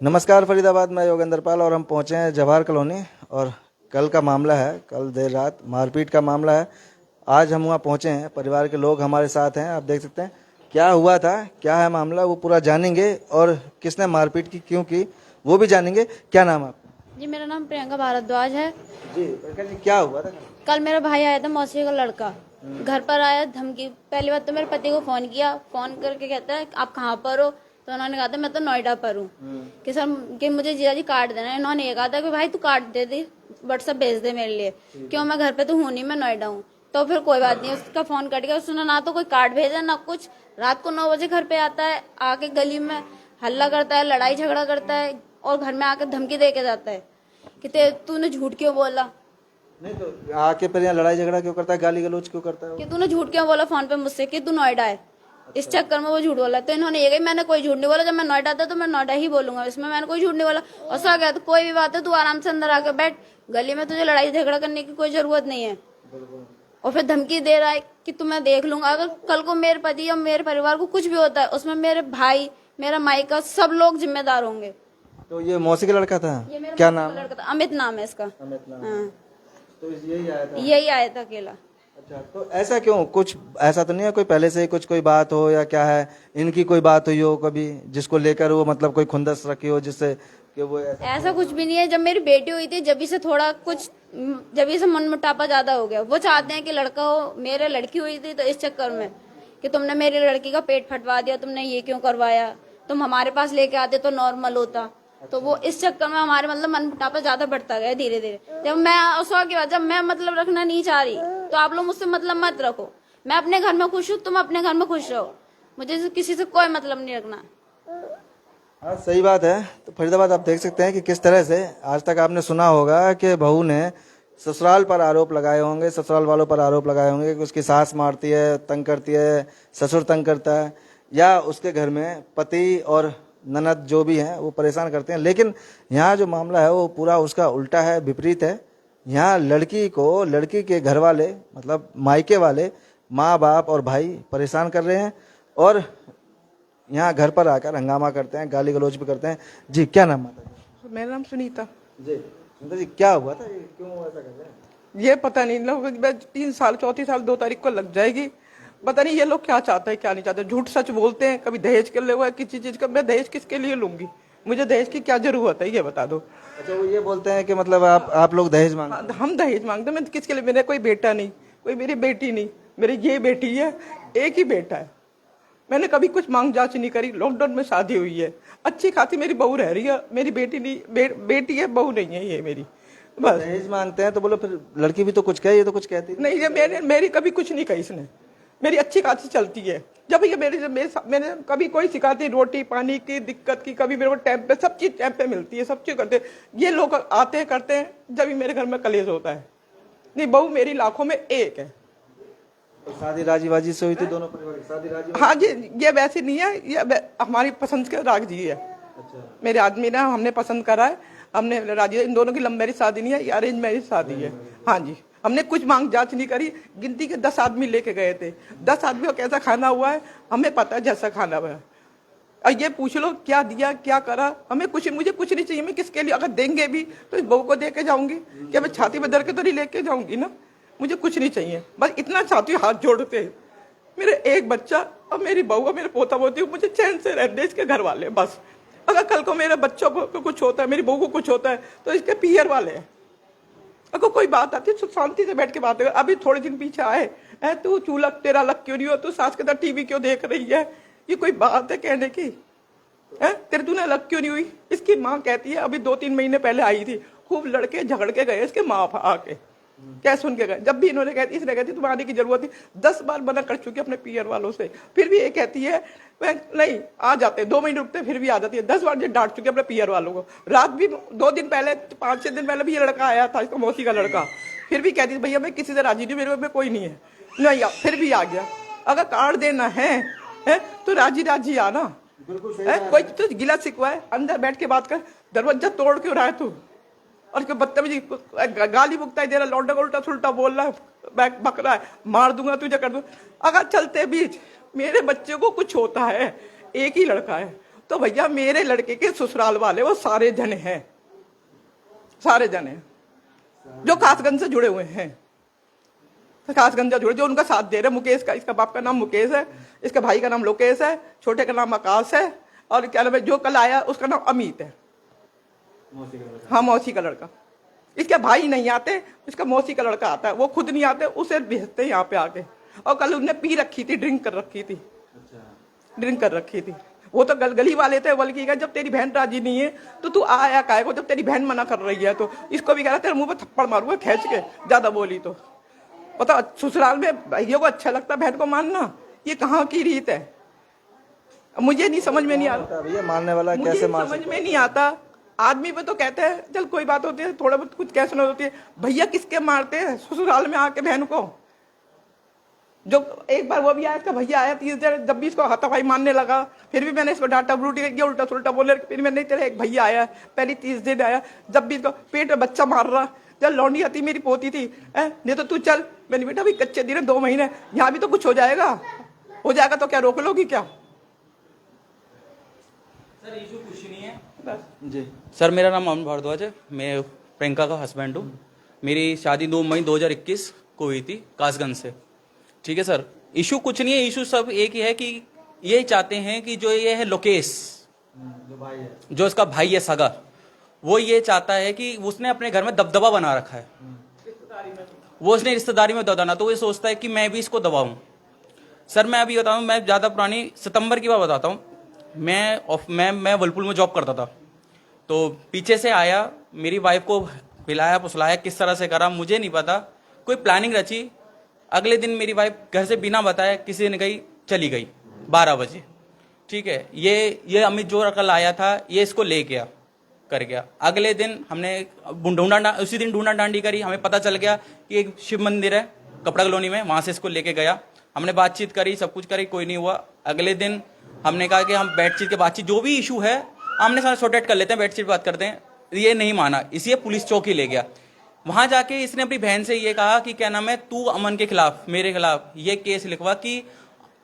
नमस्कार फरीदाबाद, मैं योगेंद्र पाल और हम पहुंचे हैं जवाहर कॉलोनी। और कल का मामला है, कल देर रात मारपीट का मामला है। आज हम वहां पहुंचे हैं, परिवार के लोग हमारे साथ हैं। आप देख सकते हैं क्या हुआ था, क्या है मामला, वो पूरा जानेंगे और किसने मारपीट की, क्यों की, वो भी जानेंगे। क्या नाम है आपका? जी मेरा नाम प्रियंका भारद्वाज है। जी प्रियंका जी, क्या हुआ था? कल मेरा भाई आया था, मौसी का लड़का घर पर आया, धमकी। पहली बात तो मेरे पति को फोन किया, फोन करके कहता है आप कहाँ पर हो, तो उन्होंने कहा था मैं तो नोएडा पर हूँ कि सर कि मुझे जीजा जी कार्ड देना है। इन्होंने ये कहा था कि भाई तू कार्ड दे दे, व्हाट्सएप भेज दे मेरे लिए, क्यों मैं घर पे तो हूँ नहीं, मैं नोएडा हूँ। तो फिर कोई बात नहीं, उसका फोन कट गया। उसने ना तो कोई कार्ड भेजा ना कुछ। रात को 9 बजे घर पे आता है, आके गली में हल्ला करता है, लड़ाई झगड़ा करता है और घर में आके धमकी दे के जाता है कि तूने झूठ क्यों बोला। नहीं तो आके फिर यहाँ लड़ाई झगड़ा क्यों करता है, गाली गलौज क्यों करता है? कि तूने झूठ क्यों बोला फोन पे मुझसे कि तू नोएडा है। इस चक्कर में वो झूठ बोला। तो इन्होंने ये कही मैंने कोई झूठ नहीं बोला, जब मैं नोएडा था तो मैं नोएडा ही बोलूंगा, इसमें मैंने कोई झूठ नहीं बोला। और सो गया तो कोई भी बात है तू आराम से अंदर आकर बैठ, गली में तुझे लड़ाई झगड़ा करने की कोई जरूरत नहीं है। और फिर धमकी दे रहा है कि तुम्हें देख लूंगा। अगर कल को मेरे पति और मेरे परिवार को कुछ भी होता है, उसमें मेरे भाई, मेरा मायका, सब लोग जिम्मेदार होंगे। तो ये मौसी का लड़का था, ये मेरा क्या मौसी का नाम? लड़का था, अमित नाम है इसका। अमित नाम। हाँ, तो यही आया था? यही आया था अकेला। अच्छा, तो ऐसा क्यों? कुछ ऐसा तो नहीं है कोई पहले से ही कुछ कोई बात हो, या क्या है, इनकी कोई बात हुई हो कभी जिसको लेकर वो मतलब कोई खुंदस रखी हो जिससे कि वो ऐसा कुछ भी नहीं है। जब मेरी बेटी हुई थी जब से थोड़ा कुछ, जब से मन मुटापा ज्यादा हो गया। वो चाहते हैं कि लड़का हो, मेरे लड़की हुई थी तो इस चक्कर में कि तुमने मेरी लड़की का पेट फटवा दिया, तुमने ये क्यों करवाया, तुम हमारे पास लेके आते तो नॉर्मल होता। तो वो इस चक्कर में हमारे मतलब मन मुटापा ज्यादा बढ़ता गया धीरे धीरे। जब मैं उसके के बाद जब मैं मतलब रखना नहीं चाह रही तो आप लोग मुझसे मतलब मत रखो। मैं अपने घर में खुश हूँ, तुम अपने घर में खुश रहो, मुझे किसी से कोई मतलब नहीं रखना। हाँ सही बात है। तो फरीदाबाद आप देख सकते हैं कि किस तरह से आज तक आपने सुना होगा कि बहू ने ससुराल पर आरोप लगाए होंगे, ससुराल वालों पर आरोप लगाए होंगे कि उसकी सास मारती है, तंग करती है, ससुर तंग करता है, या उसके घर में पति और ननद जो भी हैं वो परेशान करते हैं। लेकिन यहाँ जो मामला है वो पूरा उसका उल्टा है, विपरीत है। यहाँ लड़की को, लड़की के घर वाले मतलब मायके वाले, माँ बाप और भाई परेशान कर रहे हैं और यहाँ घर पर आकर हंगामा करते हैं, गाली गलौज भी करते हैं। जी क्या नाम माता जी? मेरा नाम सुनीता। जी सुनीता जी, क्या हुआ था, ये क्यों ऐसा कर रहे हैं? ये पता नहीं लोग 3 साल, चौथी साल 2 तारीख को लग जाएगी। पता नहीं ये लोग क्या चाहते हैं क्या नहीं चाहते। झूठ सच बोलते हैं। कभी दहेज के लिए हुआ, किसी चीज का। मैं दहेज किसके लिए लूंगी? मुझे दहेज की क्या जरूरत है ये बता दो। अच्छा, वो ये बोलते हैं कि मतलब आप लोग दहेज मांगते हैं? हम दहेज मांगते हैं। मैं किसके लिए? मेरा कोई बेटा नहीं, कोई मेरी बेटी नहीं, मेरी ये बेटी है, एक ही बेटा है। मैंने कभी कुछ मांग जांच नहीं करी। लॉकडाउन में शादी हुई है, अच्छी खासी मेरी बहू रह रही है। मेरी बेटी नहीं, बेटी है, बहू नहीं है ये मेरी। बस दहेज मांगते हैं तो बोलो फिर लड़की भी तो कुछ कहे, ये तो कुछ कहती नहीं। ये मेरी कभी कुछ नहीं कही इसने। मेरी अच्छी खासी चलती है। जब ये मैंने कभी कोई शिकायत नहीं, रोटी पानी की दिक्कत की, कभी मेरे को टाइम पे सब चीज टाइम पे मिलती है, सब चीज करते हैं। ये लोग आते हैं करते हैं जब भी मेरे घर में कलेश होता है। नहीं, बहू मेरी लाखों में एक है। तो शादी राजी बाजी से हुई थी दोनों परिवार की? शादी राजी? हाँ जी, ये वैसे नहीं है, ये हमारी पसंद के राग जी है। अच्छा, मेरे आदमी ना, हमने पसंद करा है, हमने राजी। इन दोनों की लव मैरिज शादी नहीं है, ये अरेंज मैरिज शादी है। हाँ जी, हमने कुछ मांग जांच नहीं करी। गिनती के 10 आदमी लेके गए थे। 10 आदमी को कैसा खाना हुआ है हमें पता है, जैसा खाना हुआ है। और ये पूछ लो क्या दिया क्या करा, हमें मुझे कुछ नहीं चाहिए। मैं किसके लिए, अगर देंगे भी तो इस बहू को दे के जाऊंगी, क्या मैं छाती में दर के तो नहीं लेके जाऊंगी ना। मुझे कुछ नहीं चाहिए, बस इतना चाहती हूँ हाथ जोड़ते मेरे एक बच्चा और मेरी बहू और मेरे पोता पोती, मुझे चैन से रहने इसके घर वाले बस। अगर कल को मेरे बच्चों को कुछ होता है, मेरी बहू को कुछ होता है, तो इसके पियर वाले हैं। अगर कोई बात आती है तो शांति से बैठ के बात कर। अभी थोड़े दिन पीछे आए, तू चूल्हा तेरा लग क्यों नहीं हो, तू सास के साथ टीवी क्यों देख रही है, ये कोई बात है कहने की? तेरे तूने अलग क्यों नहीं हुई? इसकी माँ कहती है, अभी 2-3 महीने पहले आई थी, खूब लड़के झगड़ के गए इसके माँ आके, क्या सुन के गए। जब भी इन्होंने कहती, इसने कहती तुम्हें आने की जरूरत नहीं। 10 बार मना कर चुकी अपने पियर वालों से, फिर भी ये कहती है नहीं आ जाते, 2 महीने रुकते फिर भी आ जाती है। 10 बार ये डांट चुकी अपने पियर वालों को। रात भी 2 दिन पहले, 5-6 दिन पहले भी ये लड़का आया था, इसका मौसी का लड़का, फिर भी कहती भैया मैं किसी से राजी नहीं, मेरे में कोई नहीं है। नहीं, फिर भी आ गया। अगर कार्ड देना है तो राजी राजी आना। कोई तो गिला सिकवा है, अंदर बैठ के बात कर, दरवाजा तोड़ क्यों रहा है तू? और बदतमीजी गाली बुकता ही दे रहा, लौंडा को उल्टा सुल्टा बोल रहा है, बक रहा है, मार दूंगा तुझे कर दूंगा। अगर चलते बीच मेरे बच्चे को कुछ होता है, एक ही लड़का है, तो भैया मेरे लड़के के ससुराल वाले वो सारे जने हैं, सारे जने जो कासगंज से जुड़े हुए हैं, कासगंज से जुड़े, जो उनका साथ दे रहे। मुकेश का, इसका बाप का नाम मुकेश है, इसके भाई का नाम लोकेश है, छोटे का नाम आकाश है, और क्या नाम है जो कल आया उसका नाम अमित है। हाँ, मौसी का लड़का। इसके भाई नहीं आते, इसका मौसी का लड़का आता है, वो खुद नहीं आते, उसे भेजते हैं यहाँ पे आके। और कल उनने पी रखी थी, ड्रिंक कर रखी थी, ड्रिंक कर रखी थी। वो तो गली वाले थे, बल्कि जब तेरी बहन राजी नहीं है तो तू आया काहे को, जब तेरी बहन मना कर रही है तो। इसको भी कह रहा तेरे मुंह पे थप्पड़ मारूंगा खींच के, ज्यादा बोली तो। पता ससुराल में भाइयों को अच्छा लगता है बहन को मानना, ये कहाँ की रीत है, मुझे नहीं समझ में नहीं आता भैया। मारने वाला मुझे कैसे मार समझ में नहीं आता। आदमी पे तो कहते हैं चल कोई बात होती है, थोड़ा बहुत कुछ कैसे न होती है, भैया किसके मारते हैं ससुराल में आके बहन को। जो एक बार वो भी आया, इसका भैया आया 30 दिन, जब भी इसको हाथापाई मारने लगा, फिर भी मैंने इसको डांटा ब्रूटी किया, उल्टा सुल्टा बोले, फिर मैंने तेरा एक भैया आया पहले 30 दिन आया, जब भी इसको पेट में बच्चा मार रहा, जब लौंडी आती मेरी पोती थी, नहीं तो तू चल। मैंने बेटा भी कच्चे दिन 2 महीने, यहाँ भी तो कुछ हो जाएगा तो क्या रोक लोगी क्या। सर इशू कुछ नहीं है जी। सर, मेरा नाम अमन भारद्वाज है, मैं प्रियंका का हस्बैंड हूँ। मेरी शादी 2 मई 2021 को हुई थी कासगंज से। ठीक है सर, इशू कुछ नहीं है, इशू सब एक ही है कि ये चाहते हैं कि जो ये है लोकेश, जो भाई है, जो इसका भाई है सगा, वो ये चाहता है कि उसने अपने घर में दबदबा बना रखा है, वो उसने रिश्तेदारी में दबाना, तो वो सोचता है कि मैं भी इसको दबाऊं। सर मैं अभी बताऊं, मैं ज़्यादा पुरानी सितंबर की बात बताता हूँ। मैं वलपुल में जॉब करता था, तो पीछे से आया, मेरी वाइफ को पिलाया पुसलाया, किस तरह से करा मुझे नहीं पता, कोई प्लानिंग रची। अगले दिन मेरी वाइफ घर से बिना बताए किसी ने गई, चली गई 12 बजे। ठीक है, ये अमित जो कल आया था, ये इसको ले गया, कर गया। अगले दिन हमने उसी दिन ढूंढा डांडी करी, हमें पता चल गया कि एक शिव मंदिर है कपड़ा कॉलोनी में, वहां से इसको लेके गया। हमने बातचीत करी, सब कुछ करी, कोई नहीं हुआ। अगले दिन हमने कहा कि हम बातचीत के बातचीत जो भी इशू है हमने सारा सॉर्ट आउट कर लेते हैं, बैठचीत बात करते हैं। ये नहीं माना, इसलिए पुलिस चौकी ले गया। वहां जाके इसने अपनी बहन से ये कहा कि क्या नाम है, तू अमन के खिलाफ, मेरे खिलाफ ये केस लिखवा कि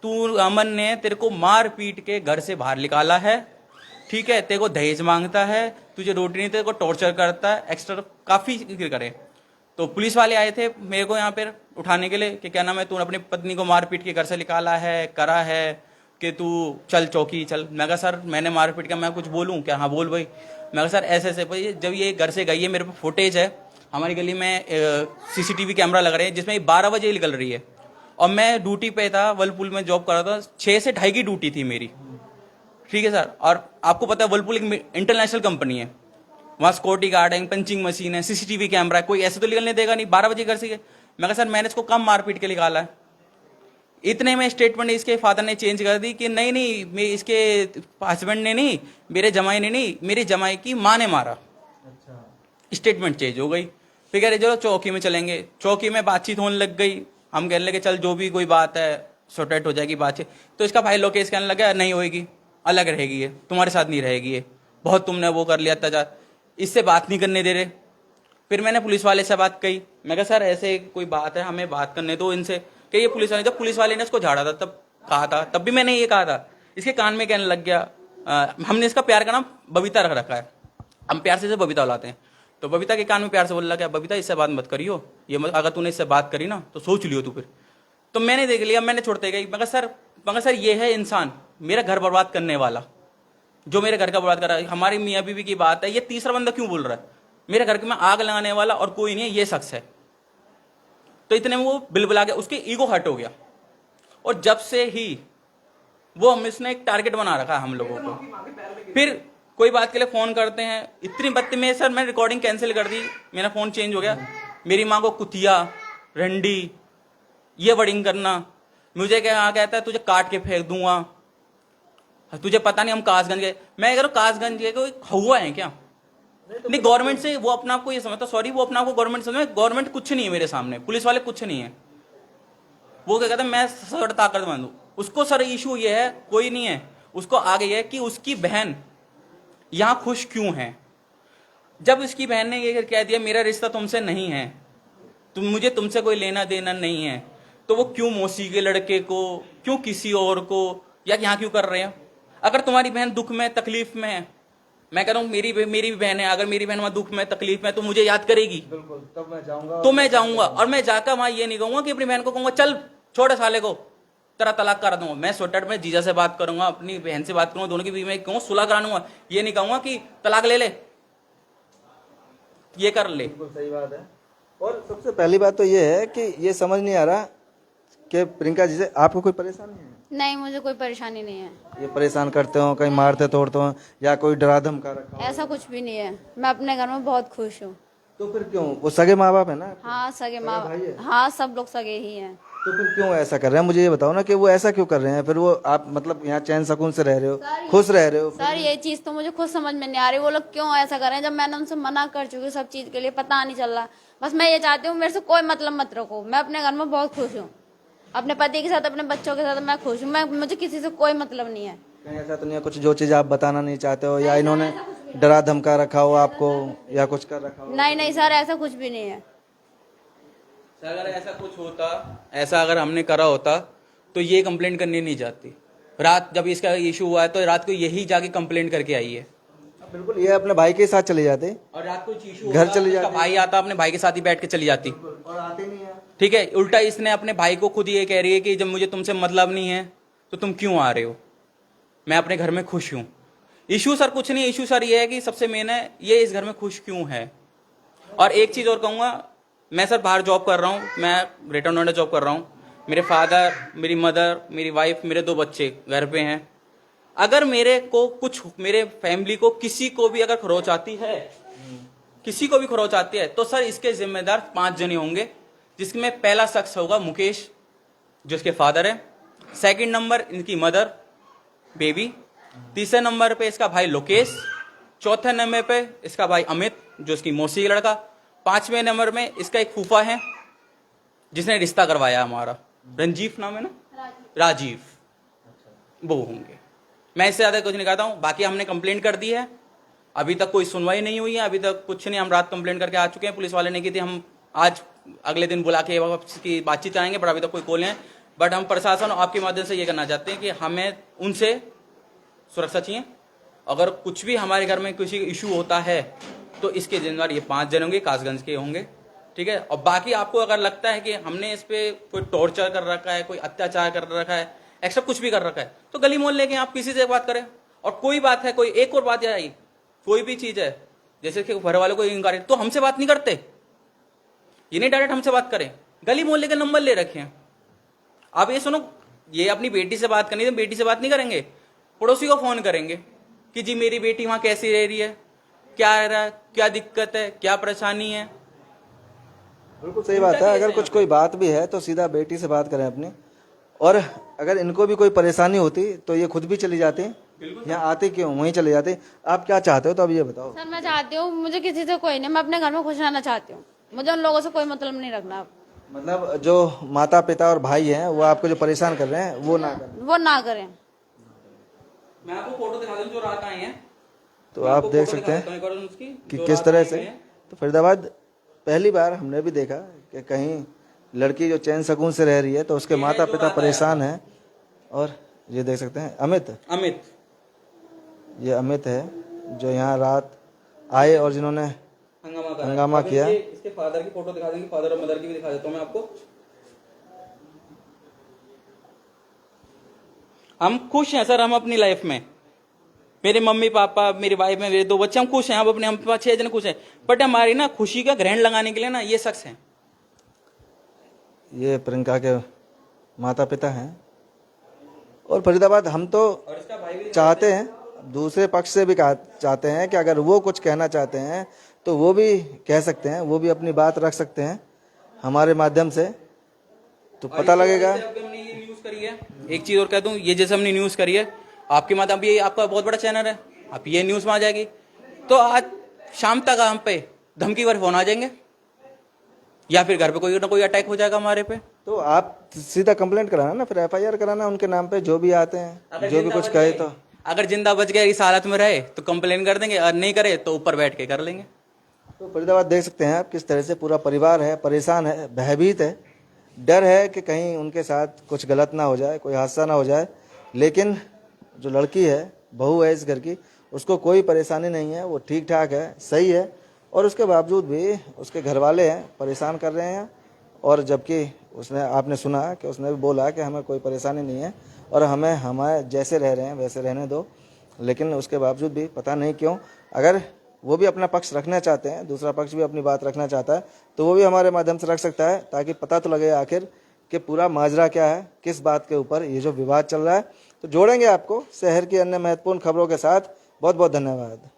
तू, अमन ने तेरे को मार पीट के घर से बाहर निकाला है। ठीक है, तेरे को दहेज मांगता है, तुझे रोटी नहीं, तेरे को टॉर्चर करता है, एक्स्ट्रा काफी करे। तो पुलिस वाले आए थे मेरे को यहाँ पर उठाने के लिए कि क्या नाम है, तू अपनी पत्नी को मार पीट के घर से निकाला है, करा है, कि तू चल चौकी चल। मैं कहा सर मैंने मार पीट के मैं कुछ बोलूँ क्या। हाँ बोल भाई। मैं कहा सर ऐसे ऐसे भाई, जब ये घर से गई है, मेरे पास फुटेज है, हमारी गली में CCTV कैमरा लग रहे हैं जिसमें 12 बजे निकल रही है, और मैं ड्यूटी पे था, वलपुल में जॉब कर रहा था, 6 से 2:30 की ड्यूटी थी मेरी। ठीक है सर, और आपको पता है वलपुल एक इंटरनेशनल कंपनी है, वहाँ सिक्योरिटी गार्ड है, पंचिंग मशीन है, CCTV कैमरा है, कोई ऐसे तो निकलने देगा नहीं 12 बजे घर से। मैं कहा सर मैंने इसको कम मार पीट के निकाला है। इतने में स्टेटमेंट इसके फादर ने चेंज कर दी कि नहीं नहीं, मैं इसके हस्बैंड ने नहीं, मेरे जमाई ने नहीं, मेरी जमाई की माँ ने मारा। अच्छा। स्टेटमेंट चेंज हो गई। फिर कह रहे चलो चौकी में चलेंगे, चौकी में बातचीत होने लग गई। हम कहने लगे चल जो भी कोई बात है सॉर्ट आउट हो जाएगी बातचीत। तो इसका भाई लोकेश कहने लगा नहीं होएगी, अलग रहेगी ये, तुम्हारे साथ नहीं रहेगी ये, बहुत तुमने वो कर लिया अत्याचार, इससे बात नहीं करने दे रहे। फिर मैंने पुलिस वाले से बात कही, मैं कहा सर ऐसे कोई बात है, हमें बात करने दो इनसे। कि ये पुलिस वाले, जब पुलिस वाले ने उसको झाड़ा था तब कहा था, तब भी मैंने ये कहा था। इसके कान में कहने लग गया, हमने इसका प्यार का नाम बबीता रख रखा है, हम प्यार से इसे बबीता बुलाते हैं। तो बबीता के कान में प्यार से बोल लगा, बबीता इससे बात मत करियो, ये अगर तूने इससे बात करी ना तो सोच लियो तू। फिर तो मैंने देख लिया, मैंने छोड़ते गई। मगर सर ये है इंसान, मेरा घर बर्बाद करने वाला, जो मेरे घर का बर्बाद कर रहा है। हमारी मियाँ बीवी की बात है, ये तीसरा बंदा क्यों बोल रहा है, मेरे घर में आग लगाने वाला और कोई नहीं है, ये शख्स है। तो इतने में वो बिलबिला गया, उसकी ईगो हर्ट हो गया। और जब से ही वो हम इसने एक टारगेट बना रखा है हम लोगों को। फिर कोई बात के लिए फोन करते हैं, इतनी बदतमीजी। सर मैं रिकॉर्डिंग कैंसिल कर दी, मेरा फोन चेंज हो गया। मेरी माँ को कुतिया, रंडी, ये वर्डिंग करना, मुझे क्या कहता है तुझे काट के फेंक दूंगा, तुझे पता नहीं हम कासगंज गए। मैं कह रहा हूँ कासगंज गए कोई हुआ है क्या? नहीं, गवर्नमेंट से वो अपना आपको ये समझता, सॉरी वो अपना आपको गवर्नमेंट समझ, गवर्नमेंट कुछ नहीं है मेरे सामने, पुलिस वाले कुछ नहीं है। वो क्या कहता है मैं सर ताकतमंद हूं। उसको सर इशू ये है, कोई नहीं है, उसको आगे ये है कि उसकी बहन यहां खुश क्यों है। जब उसकी बहन ने ये कह दिया मेरा रिश्ता तुमसे नहीं है, मुझे तुमसे कोई लेना देना नहीं है, तो वो क्यों मौसी के लड़के को, क्यों किसी और को, या यहाँ क्यों कर रहे हैं? अगर तुम्हारी बहन दुख में तकलीफ में है, मैं कह रहा हूँ मेरी भी बहन है, अगर मेरी बहन वहां दुख में तकलीफ में तो मुझे याद करेगी, बिल्कुल, तब मैं जाऊंगा। तो मैं जाऊंगा। और मैं जाकर वहां ये नहीं कहूंगा कि अपनी बहन को कहूंगा चल छोड़ साले को, तेरा तलाक करा दूंगा। मैं सोटट में जीजा से बात करूंगा, अपनी बहन से बात करूंगा, दोनों की बीवी में कहूँ सुलह करा दूंगा। ये नहीं कहूंगा कि तलाक ले ये कर ले। बिल्कुल सही बात है। और सबसे पहली बात तो ये है कि ये समझ नहीं आ रहा कि प्रियंका जी से आपको कोई परेशानी है? नहीं, मुझे कोई परेशानी नहीं है। ये परेशान करते हो, कहीं मारते तोड़ते हो, या कोई डरा धमका रखा हो? ऐसा कुछ भी नहीं है। मैं अपने घर में बहुत खुश हूँ। तो फिर क्यों? वो सगे माँ बाप है ना? हाँ, सगे भाई माँ, है? हाँ, सब लोग सगे ही हैं। तो फिर क्यों ऐसा कर रहे हैं? मुझे ये बताओ ना कि वो ऐसा क्यों कर रहे हैं? फिर वो आप मतलब यहाँ चैन सुकून से रह रहे हो, खुश रह रहे हो। सर, ये चीज तो मुझे खुद समझ में नहीं आ रही, वो लोग क्यों ऐसा कर रहे हैं, जब मैंने उनसे मना कर चुकी हूँ सब चीज के लिए। पता नहीं चल रहा। बस मैं ये चाहती हूँ मेरे से कोई मतलब मत रखो। मैं अपने घर में बहुत खुश हूँ, अपने पति के साथ, अपने बच्चों के साथ मैं खुश हूँ। मुझे किसी से कोई मतलब नहीं है। कहीं ऐसा तो नहीं है कुछ जो चीज आप बताना नहीं चाहते हो, या इन्होंने डरा धमका रखा हो आपको, या कुछ कर रखा हो? नहीं नहीं सर, ऐसा कुछ भी नहीं है। अगर ऐसा कुछ होता, ऐसा अगर हमने करा होता तो ये कंप्लेंट करनी नहीं जाती। रात जब इसका इशू हुआ है तो रात को यही जाके कंप्लेंट करके आई है। बिल्कुल, ये अपने भाई के साथ चले जाते और रात को इशू घर चली उसका जाती। भाई आता, अपने भाई के साथ ही बैठ के चली जाती। और आते नहीं है। ठीक है, उल्टा इसने अपने भाई को खुद ये कह रही है कि जब मुझे तुमसे मतलब नहीं है तो तुम क्यों आ रहे हो, मैं अपने घर में खुश हूं। इशू सर कुछ नहीं, इशू सर ये है कि सबसे मेन है ये इस घर में खुश क्यों है। और एक चीज और कहूंगा, मैं सर बाहर जॉब कर रहा हूँ, मैं ग्रेटर नोएडा जॉब कर रहा हूँ। मेरे फादर, मेरी मदर, मेरी वाइफ, मेरे 2 बच्चे घर पे हैं। अगर मेरे को कुछ, मेरे फैमिली को किसी को भी अगर खरोच आती है, किसी को भी खरोच आती है, तो सर इसके जिम्मेदार 5 जने होंगे, जिसमें पहला शख्स होगा मुकेश जो इसके फादर है, सेकंड नंबर इनकी मदर बेबी, तीसरे नंबर पे इसका भाई लोकेश, चौथे नंबर पे इसका भाई अमित जो इसकी मौसी का लड़का, 5वें नंबर में इसका एक फूफा है जिसने रिश्ता करवाया हमारा, रंजीव नाम है ना, राजीव, वो होंगे। मैं इससे ज्यादा कुछ नहीं कहता हूँ। बाकी हमने कंप्लेंट कर दी है, अभी तक कोई सुनवाई नहीं हुई है, अभी तक कुछ नहीं। हम रात कंप्लेंट करके आ चुके हैं, पुलिस वाले ने की थी, हम आज अगले दिन बुला के की बातचीत आएंगे, पर अभी तक कोई कॉल है। बट हम प्रशासन और आपके माध्यम से ये करना चाहते हैं कि हमें उनसे सुरक्षा चाहिए। अगर कुछ भी हमारे घर में किसी इशू होता है तो इसके जिम्मेदार ये 5 जन होंगे, कासगंज के होंगे। ठीक है, और बाकी आपको अगर लगता है कि हमने इस पे कोई टॉर्चर कर रखा है, कोई अत्याचार कर रखा है, एक्स्ट्रा कुछ भी कर रखा है, तो गली मोहल्ले के आप किसी से बात करें। और कोई बात है, कोई एक और बात आई, कोई भी चीज है, जैसे कि घर वालों को इनकार तो हमसे बात नहीं करते, ये नहीं डायरेक्ट हमसे बात करें, गली मोहल्ले के नंबर ले रखे हैं। आप ये सुनो, ये अपनी बेटी से बात करनी है तो बेटी से बात नहीं करेंगे, पड़ोसी को फोन करेंगे कि जी मेरी बेटी वहां कैसी रह रही है, क्या रहा, क्या दिक्कत है, क्या परेशानी है। बिल्कुल सही बात है। अगर कुछ कोई बात भी है तो सीधा बेटी से बात करें अपनी। और अगर इनको भी कोई परेशानी होती तो ये खुद भी चली जाती, यहाँ आते क्यों, वहीं चले जाते। आप क्या चाहते हो तो अब ये बताओ। सर, मैं चाहती हूँ मुझे किसी से कोई नहीं, मैं अपने घर में खुश रहना चाहती हूँ, मुझे उन लोगों से कोई मतलब नहीं रखना। मतलब जो माता पिता और भाई हैं वो आपको जो परेशान कर रहे हैं वो ना करें। वो ना करें। मैं आपको फोटो दिखा दूं जो रात आए हैं, तो आप देख सकते हैं कि किस तरह से। तो फरीदाबाद पहली बार हमने भी देखा कि कहीं लड़की जो चैन सुकून से रह रही है तो उसके माता पिता परेशान हैं। और ये देख सकते हैं अमित, ये अमित है जो यहाँ रात आए और जिन्होंने हंगामा किया। इसके फादर की फोटो दिखा देंगे, फादर और मदर की भी दिखा देता हूँ मैं आपको। हम खुश हैं सर, हम अपनी लाइफ में, मेरे मम्मी पापा, मेरी वाइफ में, मेरे 2 बच्चे, हम खुश हैं। हम अपने, हम 5-6 जन खुश हैं। बट हमारी ना खुशी का ग्रहण लगाने के लिए ना ये शख्स हैं, ये प्रियंका के माता पिता हैं। और फरीदाबाद हम तो और इसका भाई भी चाहते हैं, दूसरे पक्ष से भी चाहते हैं कि अगर वो कुछ कहना चाहते हैं तो वो भी कह सकते हैं, वो भी अपनी बात रख सकते हैं हमारे माध्यम से, तो पता लगेगा। हमने ये न्यूज करी है, एक चीज और कह दूं, ये जैसे हमने न्यूज करी है आपके माध्यम, ये आपका बहुत बड़ा चैनल है, आप ये न्यूज में आ जाएगी, तो आज शाम तक हम पे धमकी भरे फोन आ जाएंगे, या फिर घर पे कोई ना कोई अटैक हो जाएगा हमारे पे। तो आप सीधा कंप्लेंट कराना ना, फिर FIR कराना उनके नाम पे, जो भी आते हैं जो भी कुछ कहे। तो अगर जिंदा बच गए इस हालत में रहे तो कंप्लेन कर देंगे, और नहीं करे तो ऊपर बैठ के कर लेंगे। तो फरीदाबाद देख सकते हैं आप किस तरह से पूरा परिवार है, परेशान है, भयभीत है, डर है कि कहीं उनके साथ कुछ गलत ना हो जाए, कोई हादसा ना हो जाए। लेकिन जो लड़की है, बहू है इस घर की, उसको कोई परेशानी नहीं है, वो ठीक ठाक है, सही है, और उसके बावजूद भी उसके घर वाले हैं परेशान कर रहे हैं। और जबकि उसने, आपने सुना कि उसने भी बोला कि हमें कोई परेशानी नहीं है और हमें जैसे रह रहे हैं वैसे रहने दो, लेकिन उसके बावजूद भी पता नहीं क्यों, अगर वो भी अपना पक्ष रखना चाहते हैं, दूसरा पक्ष भी अपनी बात रखना चाहता है, तो वो भी हमारे माध्यम से रख सकता है, ताकि पता तो लगे आखिर कि पूरा माजरा क्या है, किस बात के ऊपर ये जो विवाद चल रहा है। तो जोड़ेंगे आपको शहर की अन्य महत्वपूर्ण खबरों के साथ। बहुत बहुत धन्यवाद।